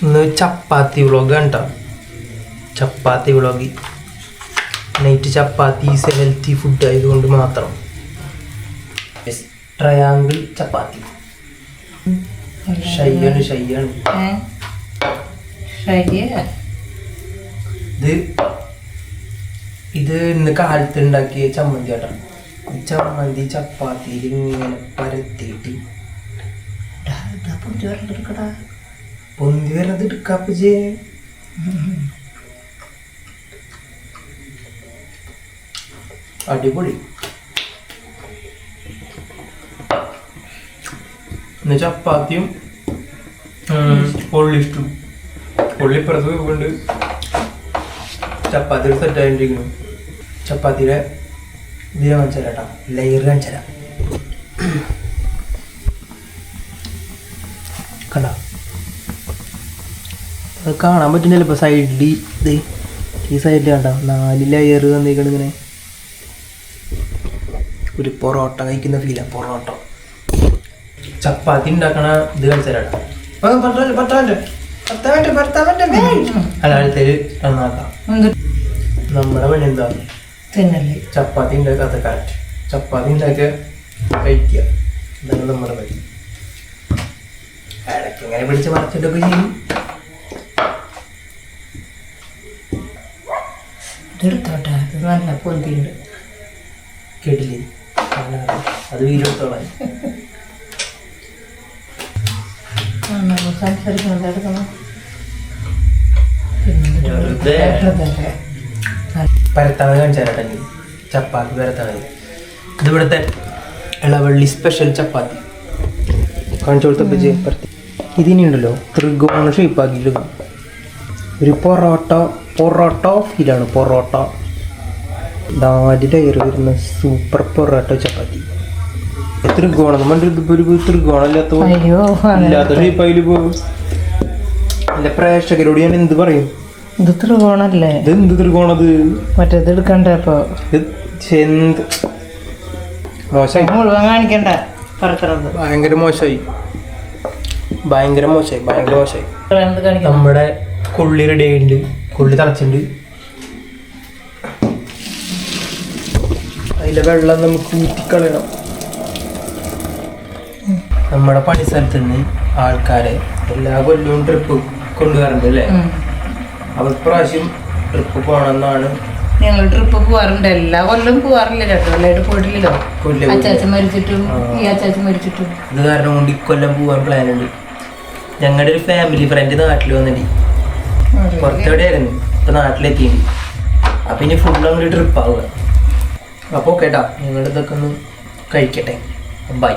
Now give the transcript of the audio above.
ഇന്ന് ചപ്പാത്തി വ്ളോഗ് കണ്ടോ? Chapati vlog. Night chapati is a healthy food ആയതുകൊണ്ട് മാത്രം. ട്രയാങ്കിൾ ചപ്പാത്തി. ഷയ്യാണ് ഇത് ഇന്ന് കാലത്ത് ഉണ്ടാക്കിയ ചമ്മന്തി കേട്ടോ. ഈ ചമ്മന്തി ചപ്പാത്തിയിൽ ഇങ്ങനെ പരത്തിയിട്ട് പൊന്തി വരണത് എടുക്കാപ്പേ. അടിപൊളി. ഇന്ന് ചപ്പാത്തിയും പൊള്ളി ഇഷ്ടം. പൊള്ളിപ്പുറത്ത് കൊണ്ട് ചപ്പാത്തി സെറ്റ് ആയിട്ടിരിക്കുന്നു. ചപ്പാത്തിയുടെ ഇത് കാണിച്ചു തരാം കേട്ടോ, ലെയർ കാണിച്ചു തരാം. കണ്ട അത് കാണാൻ പറ്റുന്നില്ല. ഇപ്പോൾ സൈഡിൽ ഇത് ഈ സൈഡിൽ കണ്ട 4 ലെയർ വന്നിരിക്കണം. ഇങ്ങനെ ഒരു പൊറോട്ട കഴിക്കുന്ന ഫീലാണ്. പൊറോട്ട ചപ്പാത്തി ഉണ്ടാക്കണ ഇത് കാണിച്ചു തരാം കേട്ടോ. അല്ലാത്തേല് നന്നാക്കാം. നമ്മുടെ പണി എന്താ? ചപ്പാത്തി ഉണ്ടാക്കാത്ത കറക്റ്റ്. ചപ്പാത്തി ഉണ്ടാക്കുക, കഴിക്കുക, ഇതാണ് നമ്മുടെ പണി. ഇടയ്ക്ക് ഇങ്ങനെ പിടിച്ച് മറിച്ചിട്ടൊക്കെ ചെയ്യും. എടുത്തോട്ടെ, നല്ല പൊന്തിയുണ്ട്. കേട്ടില്ലേ? അത് വീരെടുത്തോളാം. പരത്താതെ കാണിച്ചു തരാട്ടെ. ചപ്പാത്തി പരത്താതെ. ഇതിവിടുത്തെ ഇളവള്ളി സ്പെഷ്യൽ ചപ്പാത്തി കാണിച്ചു കൊടുത്തപ്പോൾ പരത്തി. ഇതിനുണ്ടല്ലോ ത്രികോണ ഷേപ്പാക്കിയിട്ട് ഒരു പൊറോട്ട ഫീലാണ്. പൊറോട്ട 4 ലെയർ വരുന്ന സൂപ്പർ പൊറോട്ട ചപ്പാത്തി. ത്രികോണം നമ്മുടെ ഒരു ത്രികോണം ഇല്ലാത്ത ഷേപ്പായി പോകും. എൻ്റെ പ്രേക്ഷകരോട് ഞാൻ എന്ത് പറയും? ഇത് ത്രികോണല്ലേ? ഇത് എന്ത് ത്രികോണത്? മറ്റേത് എടുക്കണ്ട. അപ്പൊ മോശമായി, മുഴുവൻ കാണിക്കണ്ട. ഭയങ്കര മോശമായി. നമ്മുടെ കൊള്ളി റെഡി ആയിട്ടുണ്ട്. കൊള്ളി തിളച്ചിട്ടുണ്ട്. അതിലെ വെള്ളം നമുക്ക് ഊറ്റിക്കളയണം. നമ്മുടെ പണി സ്ഥലത്ത് നിന്ന് ആൾക്കാരെ എല്ലാ കൊല്ലവും ട്രിപ്പ് കൊണ്ടുവരാറുണ്ട് അല്ലേ? അവർ പ്രാവശ്യം ട്രിപ്പ് പോകണമെന്നാണ്. ഞങ്ങൾ ട്രിപ്പ് പോവാറുണ്ട്. എല്ലാ കൊല്ലം പോവാറില്ല. 2 കൊല്ലമായിട്ട് പോയിട്ടില്ലല്ലോ. അച്ചാച്ചൻ മരിച്ചിട്ടും ഈ അച്ചാച്ചൻ മരിച്ചിട്ടും ഇത് കാരണം കൊണ്ട് ഇക്കൊല്ലം പോകാൻ പ്ലാൻ ഉണ്ട്. ഞങ്ങളുടെ ഒരു ഫാമിലി ഫ്രണ്ട് നാട്ടിൽ വന്നിട്ട് പുറത്തെവിടെയായിരുന്നു, ഇപ്പൊ നാട്ടിലെത്തിയിട്ടുണ്ട്. അപ്പൊ ഇനി ഫുൾ അങ്ങോട്ട് ട്രിപ്പ് ആവുക. അപ്പോൾ കേട്ടാ ഞങ്ങളുടെ ഇതൊക്കെ ഒന്ന് കഴിക്കട്ടെ. ബൈ.